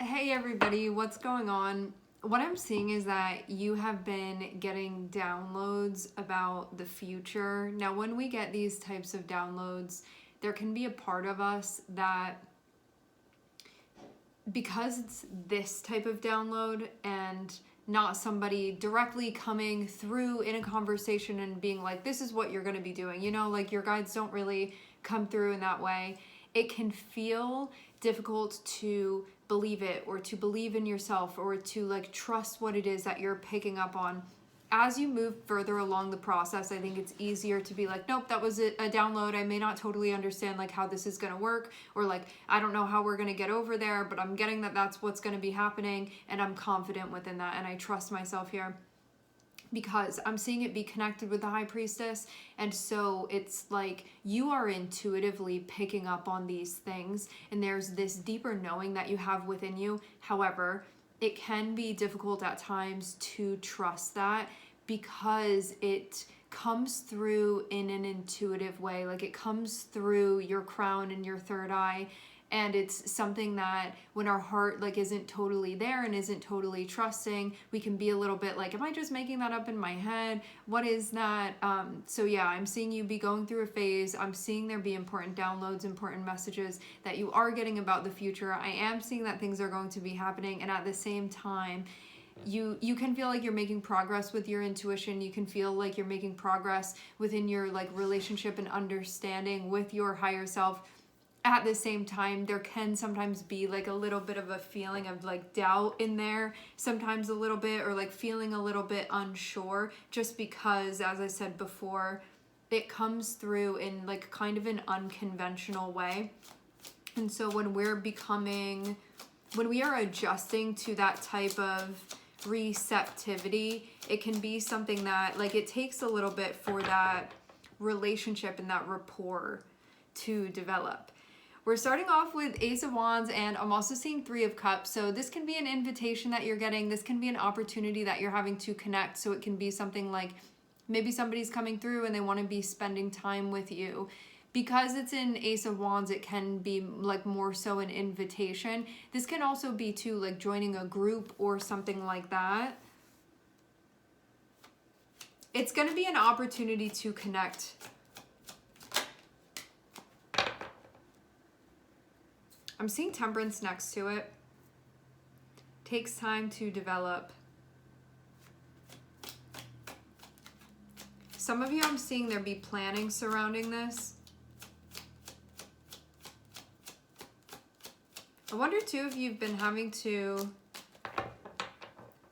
Hey everybody, what's going on? What I'm seeing is that you have been getting downloads about the future. Now, when we get these types of downloads, there can be a part of us that, because it's this type of download and not somebody directly coming through in a conversation and being like, this is what you're going to be doing, like your guides don't really come through in that way, it can feel difficult to believe it or to believe in yourself or to like trust what it is that you're picking up on. As you move further along the process, I think it's easier to be like, nope, that was a download. I may not totally understand like how this is going to work, or like, I don't know how we're going to get over there, but I'm getting that that's what's going to be happening. And I'm confident within that. And I trust myself here because I'm seeing it be connected with the high priestess. And so it's like you are intuitively picking up on these things, and there's this deeper knowing that you have within you. However, it can be difficult at times to trust that because it comes through in an intuitive way. Like it comes through your crown and your third eye. And it's something that when our heart like isn't totally there and isn't totally trusting, we can be a little bit like, am I just making that up in my head? What is that? So yeah, I'm seeing you be going through a phase. I'm seeing there be important downloads, important messages that you are getting about the future. I am seeing that things are going to be happening. And at the same time, you can feel like you're making progress with your intuition. You can feel like you're making progress within your like relationship and understanding with your higher self. At the same time, there can sometimes be like a little bit of a feeling of like doubt in there, sometimes a little bit, or like feeling a little bit unsure, just because, as I said before, it comes through in like kind of an unconventional way. And so when we are adjusting to that type of receptivity, it can be something that like it takes a little bit for that relationship and that rapport to develop. We're starting off with Ace of Wands, and I'm also seeing Three of Cups. So this can be an invitation that you're getting. This can be an opportunity that you're having to connect. So it can be something like maybe somebody's coming through and they want to be spending time with you. Because it's an Ace of Wands, it can be like more so an invitation. This can also be to like joining a group or something like that. It's going to be an opportunity to connect. I'm seeing Temperance next to it. Takes time to develop. Some of you, I'm seeing there be planning surrounding this. I wonder too if you've been having to...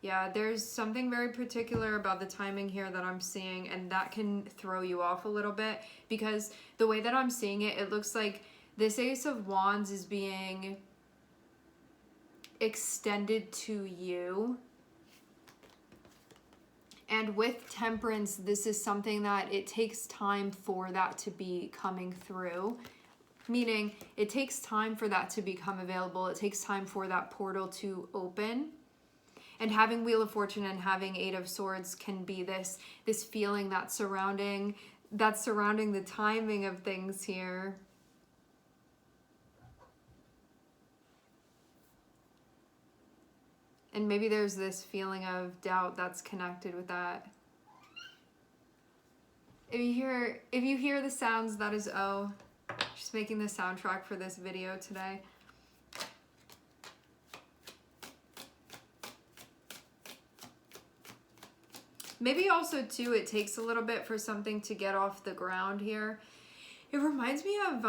Yeah, there's something very particular about the timing here that I'm seeing, and that can throw you off a little bit because the way that I'm seeing it, it looks like this Ace of Wands is being extended to you. And with Temperance, this is something that it takes time for that to be coming through. Meaning, it takes time for that to become available. It takes time for that portal to open. And having Wheel of Fortune and having Eight of Swords can be this feeling that's surrounding the timing of things here. And maybe there's this feeling of doubt that's connected with that. If you hear the sounds, that is O. Just making the soundtrack for this video today. Maybe also too, it takes a little bit for something to get off the ground here. It reminds me of,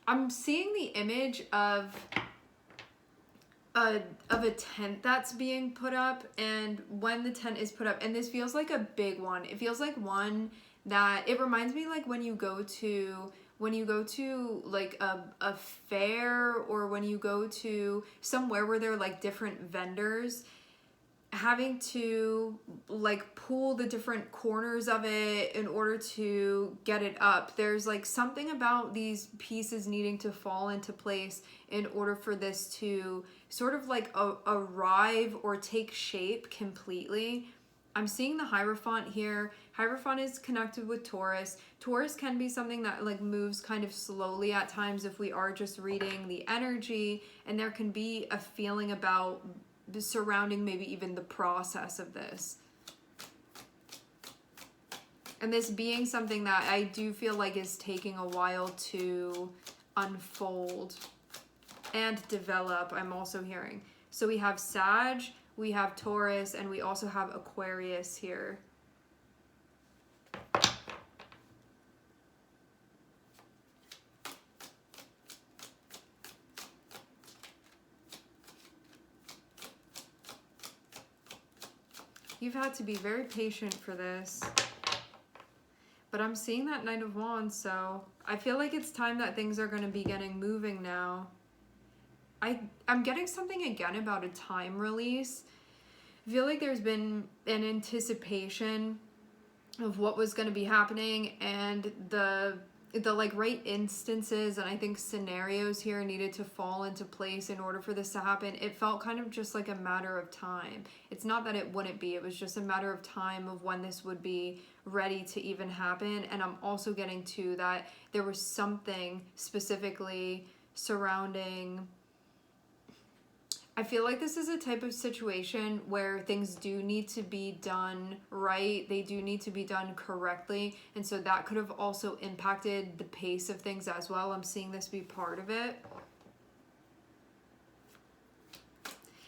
I'm seeing the image of a tent that's being put up, and when the tent is put up, and this feels like a big one, it feels like one that it reminds me like when you go to like a fair, or when you go to somewhere where there are like different vendors, having to like pull the different corners of it in order to get it up. There's like something about these pieces needing to fall into place in order for this to sort of like arrive or take shape completely. I'm seeing the Hierophant here. Hierophant is connected with Taurus. Taurus can be something that like moves kind of slowly at times if we are just reading the energy, and there can be a feeling about surrounding maybe even the process of this. And this being something that I do feel like is taking a while to unfold and develop, I'm also hearing. So we have Sag, we have Taurus, and we also have Aquarius here. You've had to be very patient for this. But I'm seeing that Knight of Wands, so I feel like it's time that things are going to be getting moving now. I'm getting something again about a time release. I feel like there's been an anticipation of what was going to be happening, and the like right instances and I think scenarios here needed to fall into place in order for this to happen. It felt kind of just like a matter of time. It's not that it wouldn't be, it was just a matter of time of when this would be ready to even happen. And I'm also getting to that there was something specifically surrounding, I feel like this is a type of situation where things do need to be done right. They do need to be done correctly. And so that could have also impacted the pace of things as well. I'm seeing this be part of it.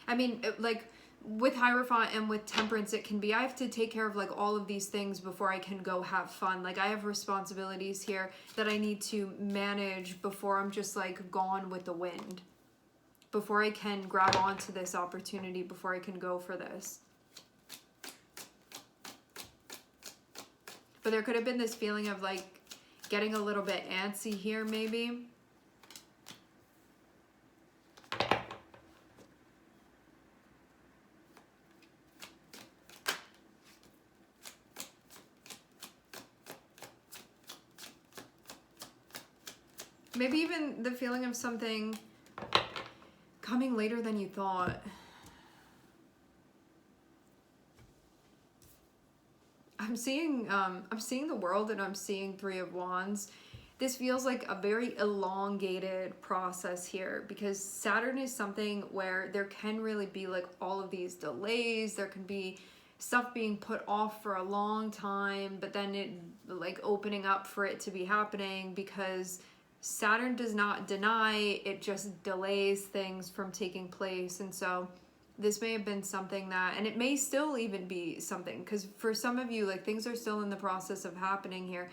I mean, like with Hierophant and with Temperance, it can be, I have to take care of like all of these things before I can go have fun. Like I have responsibilities here that I need to manage before I'm just like gone with the wind. Before I can grab onto this opportunity, before I can go for this. But there could have been this feeling of like getting a little bit antsy here maybe. Maybe even the feeling of something coming later than you thought. I'm seeing the World, and I'm seeing Three of Wands. This feels like a very elongated process here, because Saturn is something where there can really be like all of these delays. There can be stuff being put off for a long time, but then it like opening up for it to be happening, because Saturn does not deny, it just delays things from taking place. And so this may have been something that, and it may still even be something, because for some of you, like things are still in the process of happening here.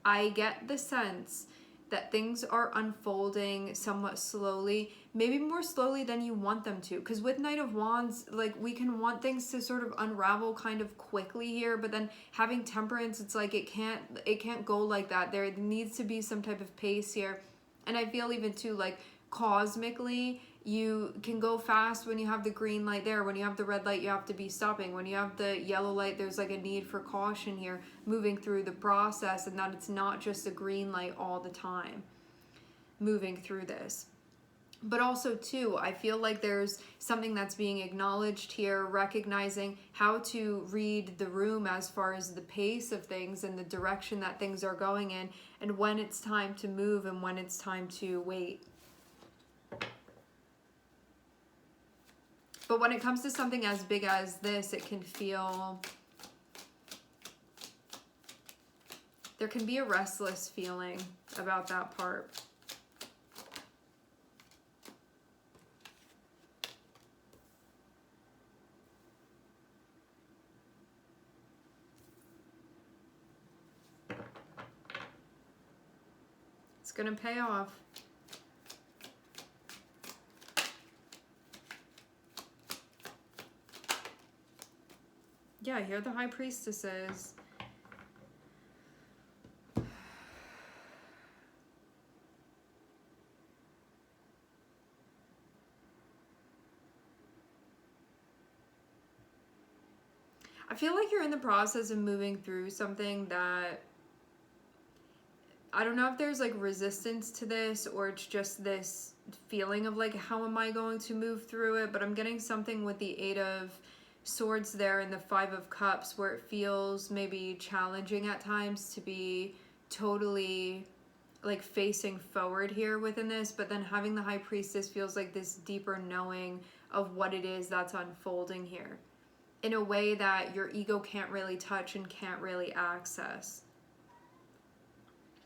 I get the sense that things are unfolding somewhat slowly, maybe more slowly than you want them to. Because with Knight of Wands, like we can want things to sort of unravel kind of quickly here, but then having Temperance, it's like it can't go like that. There needs to be some type of pace here. And I feel even too, like cosmically, you can go fast when you have the green light there. When you have the red light, you have to be stopping. When you have the yellow light, there's like a need for caution here moving through the process, and that it's not just a green light all the time moving through this. But also too, I feel like there's something that's being acknowledged here, recognizing how to read the room as far as the pace of things and the direction that things are going in, and when it's time to move and when it's time to wait. But when it comes to something as big as this, it can feel, there can be a restless feeling about that part. It's gonna pay off. Yeah, here the High Priestess is. I feel like you're in the process of moving through something that, I don't know if there's like resistance to this, or it's just this feeling of like, how am I going to move through it? But I'm getting something with the Eight of Swords there in the Five of Cups, where it feels maybe challenging at times to be totally like facing forward here within this, but then having the High Priestess feels like this deeper knowing of what it is that's unfolding here in a way that your ego can't really touch and can't really access.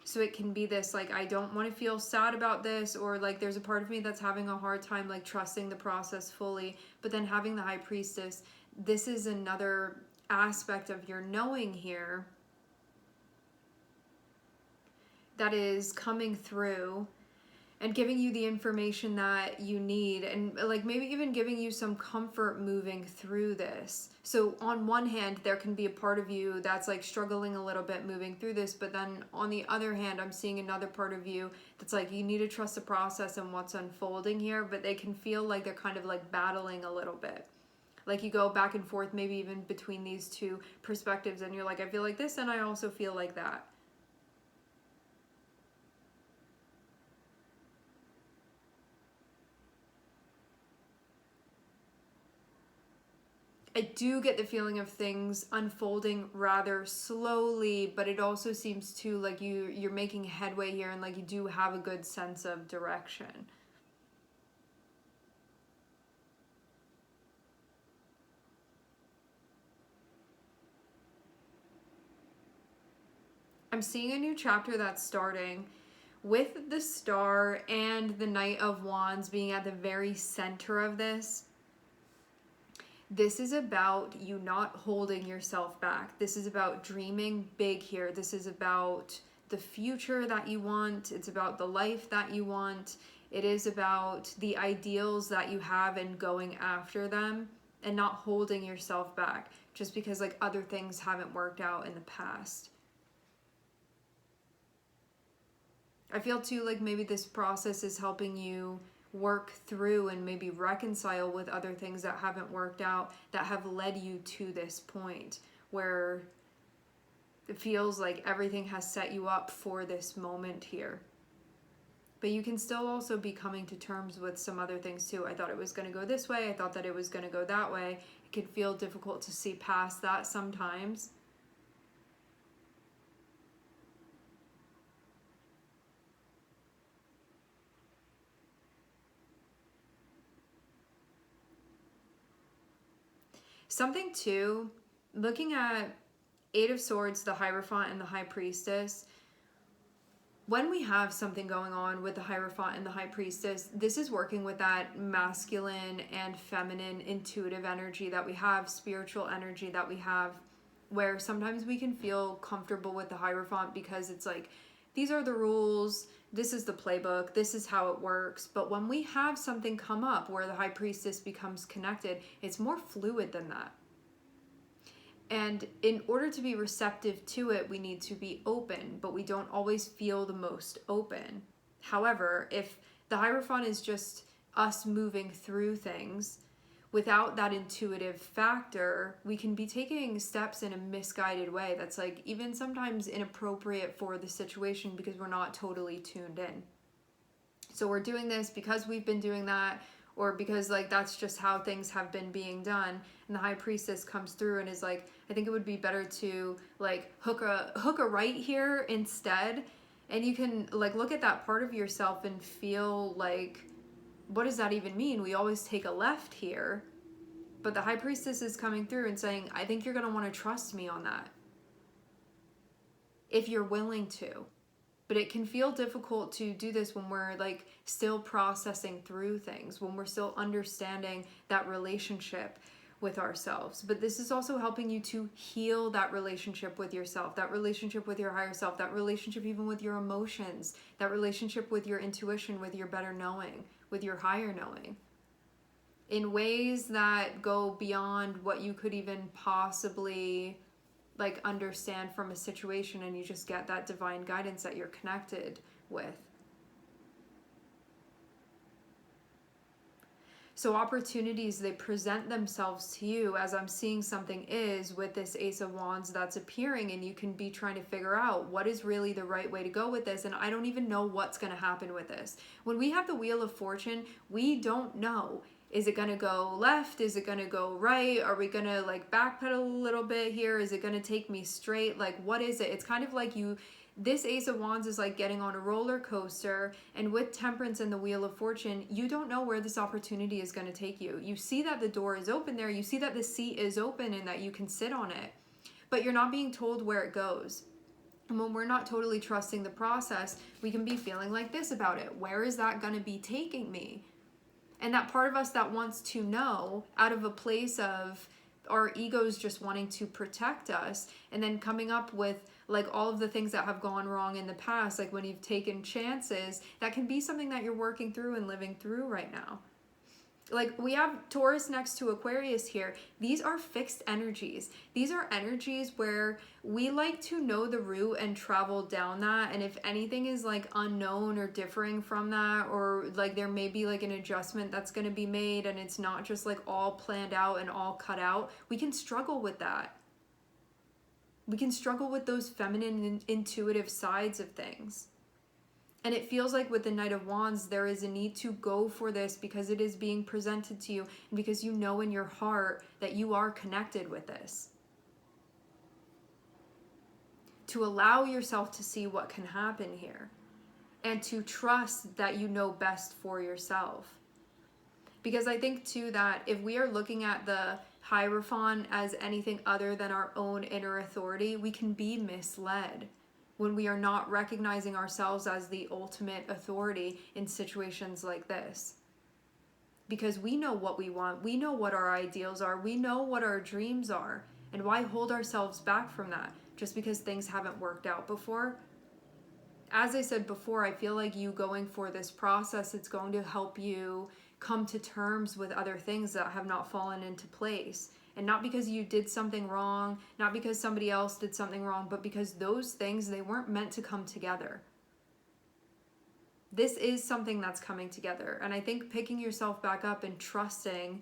So it can be this like, I don't want to feel sad about this, or like there's a part of me that's having a hard time like trusting the process fully. But then having the High Priestess, this is another aspect of your knowing here that is coming through and giving you the information that you need, and like maybe even giving you some comfort moving through this. So on one hand, there can be a part of you that's like struggling a little bit moving through this, but then on the other hand, I'm seeing another part of you that's like, you need to trust the process and what's unfolding here, but they can feel like they're kind of like battling a little bit. Like you go back and forth, maybe even between these two perspectives, and you're like, I feel like this and I also feel like that. I do get the feeling of things unfolding rather slowly, but it also seems to like you're making headway here, and like you do have a good sense of direction. I'm seeing a new chapter that's starting with the Star and the Knight of Wands being at the very center of this. This is about you not holding yourself back. This is about dreaming big here. This is about the future that you want. It's about the life that you want. It is about the ideals that you have and going after them and not holding yourself back just because like other things haven't worked out in the past. I feel too like maybe this process is helping you work through and maybe reconcile with other things that haven't worked out that have led you to this point where it feels like everything has set you up for this moment here. But you can still also be coming to terms with some other things too. I thought it was going to go this way. I thought that it was going to go that way. It can feel difficult to see past that sometimes. Something too, looking at Eight of Swords, the Hierophant, and the High Priestess, when we have something going on with the Hierophant and the High Priestess, this is working with that masculine and feminine intuitive energy that we have, spiritual energy that we have, where sometimes we can feel comfortable with the Hierophant because it's like, these are the rules, this is the playbook, this is how it works. But when we have something come up where the High Priestess becomes connected, it's more fluid than that. And in order to be receptive to it, we need to be open, but we don't always feel the most open. However, if the Hierophant is just us moving through things without that intuitive factor, we can be taking steps in a misguided way that's like even sometimes inappropriate for the situation because we're not totally tuned in. So we're doing this because we've been doing that, or because like that's just how things have been being done, and the High Priestess comes through and is like, I think it would be better to like hook a right here instead. And you can like look at that part of yourself and feel like, what does that even mean? We always take a left here. But the High Priestess is coming through and saying, I think you're going to want to trust me on that, if you're willing to. But it can feel difficult to do this when we're like still processing through things, when we're still understanding that relationship with ourselves. But this is also helping you to heal that relationship with yourself, that relationship with your higher self, that relationship even with your emotions, that relationship with your intuition, with your better knowing, with your higher knowing, in ways that go beyond what you could even possibly like understand from a situation, and you just get that divine guidance that you're connected with. So opportunities, they present themselves to you, as I'm seeing something is with this Ace of Wands that's appearing, and you can be trying to figure out what is really the right way to go with this. And I don't even know what's going to happen with this. When we have the Wheel of Fortune, we don't know. Is it going to go left? Is it going to go right? Are we going to like backpedal a little bit here? Is it going to take me straight? Like, what is it? It's kind of like this Ace of Wands is like getting on a roller coaster, and with Temperance and the Wheel of Fortune, you don't know where this opportunity is going to take you. You see that the door is open there, you see that the seat is open and that you can sit on it, but you're not being told where it goes. And when we're not totally trusting the process, we can be feeling like this about it. Where is that going to be taking me? And that part of us that wants to know, out of a place of our egos just wanting to protect us, and then coming up with like all of the things that have gone wrong in the past, like when you've taken chances, that can be something that you're working through and living through right now. Like we have Taurus next to Aquarius here. These are fixed energies. These are energies where we like to know the route and travel down that. And if anything is like unknown or differing from that, or like there may be like an adjustment that's going to be made and it's not just like all planned out and all cut out, we can struggle with that. We can struggle with those feminine and intuitive sides of things. And it feels like with the Knight of Wands, there is a need to go for this because it is being presented to you and because you know in your heart that you are connected with this. To allow yourself to see what can happen here and to trust that you know best for yourself. Because I think too that if we are looking at the Hierophant as anything other than our own inner authority, we can be misled when we are not recognizing ourselves as the ultimate authority in situations like this. Because we know what we want, we know what our ideals are, we know what our dreams are, and why hold ourselves back from that just because things haven't worked out before? As I said before, I feel like you going for this process, it's going to help you come to terms with other things that have not fallen into place. And not because you did something wrong, not because somebody else did something wrong, but because those things, they weren't meant to come together. This is something that's coming together. And I think picking yourself back up and trusting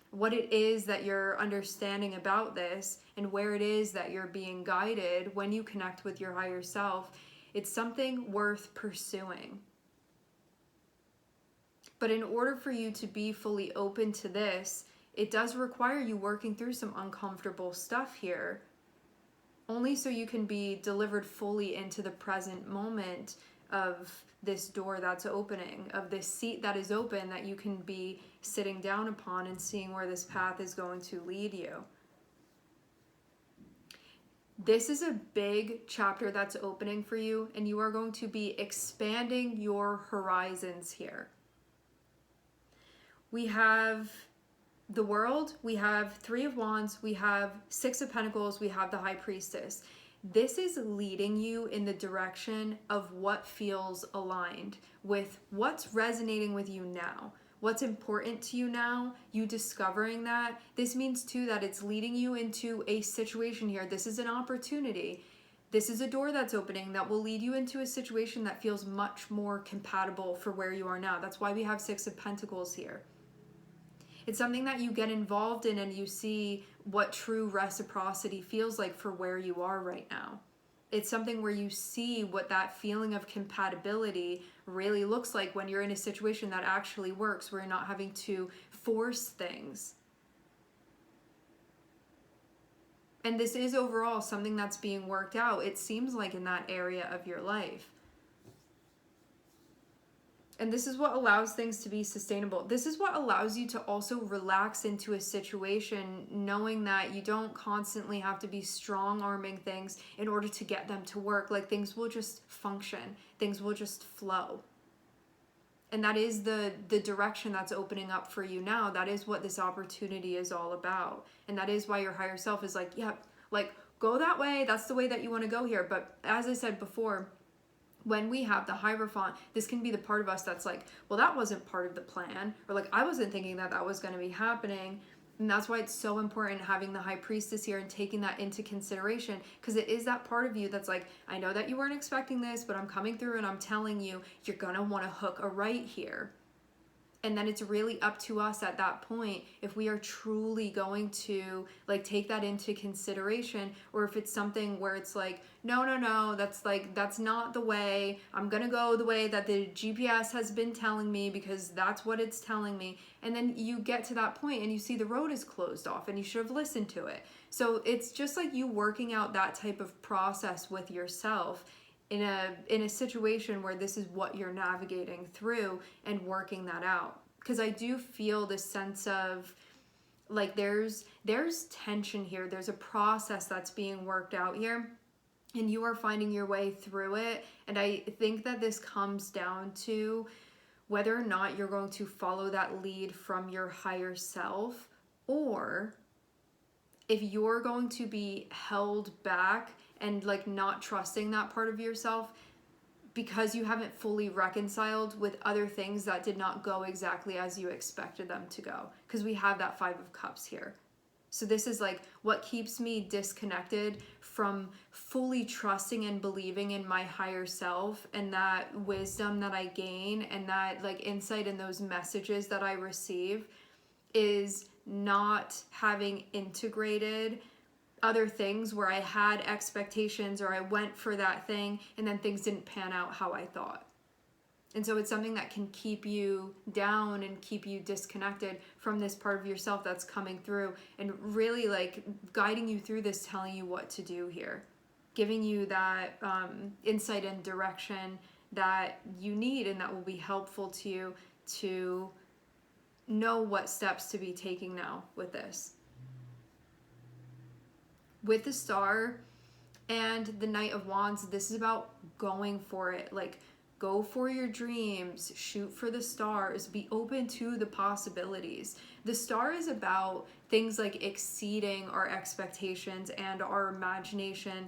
what it is that you're understanding about this and where it is that you're being guided when you connect with your higher self, it's something worth pursuing. But in order for you to be fully open to this, it does require you working through some uncomfortable stuff here, only so you can be delivered fully into the present moment of this door that's opening, of this seat that is open that you can be sitting down upon and seeing where this path is going to lead you. This is a big chapter that's opening for you, and you are going to be expanding your horizons here. We have the World, we have Three of Wands, we have Six of Pentacles, we have the High Priestess. This is leading you in the direction of what feels aligned with what's resonating with you now, what's important to you now, you discovering that. This means too that it's leading you into a situation here. This is an opportunity. This is a door that's opening that will lead you into a situation that feels much more compatible for where you are now. That's why we have Six of Pentacles here. It's something that you get involved in and you see what true reciprocity feels like for where you are right now. It's something where you see what that feeling of compatibility really looks like when you're in a situation that actually works, where you're not having to force things. And this is overall something that's being worked out, it seems like, in that area of your life. And this is what allows things to be sustainable. This is what allows you to also relax into a situation, knowing that you don't constantly have to be strong-arming things in order to get them to work. Like, things will just function. Things will just flow. And that is the direction that's opening up for you now. That is what this opportunity is all about. And that is why your higher self is like, yeah, like, go that way. That's the way that you want to go here. But as I said before, when we have the Hierophant, this can be the part of us that's like, well, that wasn't part of the plan, or like, I wasn't thinking that that was going to be happening. And that's why it's so important having the High Priestess here and taking that into consideration, because it is that part of you that's like, I know that you weren't expecting this, but I'm coming through and I'm telling you, you're going to want to hook a right here. And then it's really up to us at that point if we are truly going to like take that into consideration, or if it's something where it's like, no, that's not the way. I'm gonna go the way that the GPS has been telling me because that's what it's telling me. And then you get to that point and you see the road is closed off and you should have listened to it. So it's just like you working out that type of process with yourself in a situation where this is what you're navigating through and working that out. Because I do feel this sense of like there's tension here. There's a process that's being worked out here, and you are finding your way through it. And I think that this comes down to whether or not you're going to follow that lead from your higher self, or if you're going to be held back and like not trusting that part of yourself because you haven't fully reconciled with other things that did not go exactly as you expected them to go. Because we have that 5 of Cups here. So this is like what keeps me disconnected from fully trusting and believing in my higher self and that wisdom that I gain and that like insight in those messages that I receive, is not having integrated other things where I had expectations or I went for that thing and then things didn't pan out how I thought. And so it's something that can keep you down and keep you disconnected from this part of yourself that's coming through and really like guiding you through this, telling you what to do here, giving you that insight and direction that you need and that will be helpful to you to know what steps to be taking now with this. With the Star and the Knight of Wands, this is about going for it. Like, go for your dreams, shoot for the stars, be open to the possibilities. The Star is about things like exceeding our expectations and our imagination,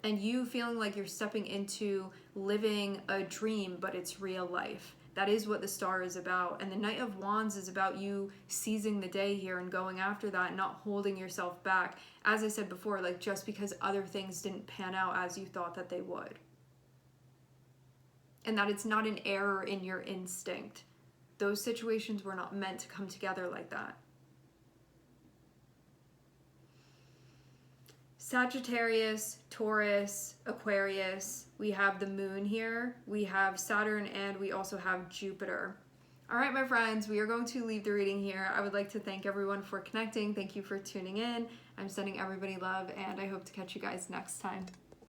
and you feeling like you're stepping into living a dream, but it's real life. That is what the Star is about. And the Knight of Wands is about you seizing the day here and going after that and not holding yourself back. As I said before, like just because other things didn't pan out as you thought that they would. And that it's not an error in your instinct. Those situations were not meant to come together like that. Sagittarius, Taurus, Aquarius, we have the moon here, we have Saturn, and we also have Jupiter. All right, my friends, we are going to leave the reading here. I would like to thank everyone for connecting. Thank you for tuning in. I'm sending everybody love, and I hope to catch you guys next time.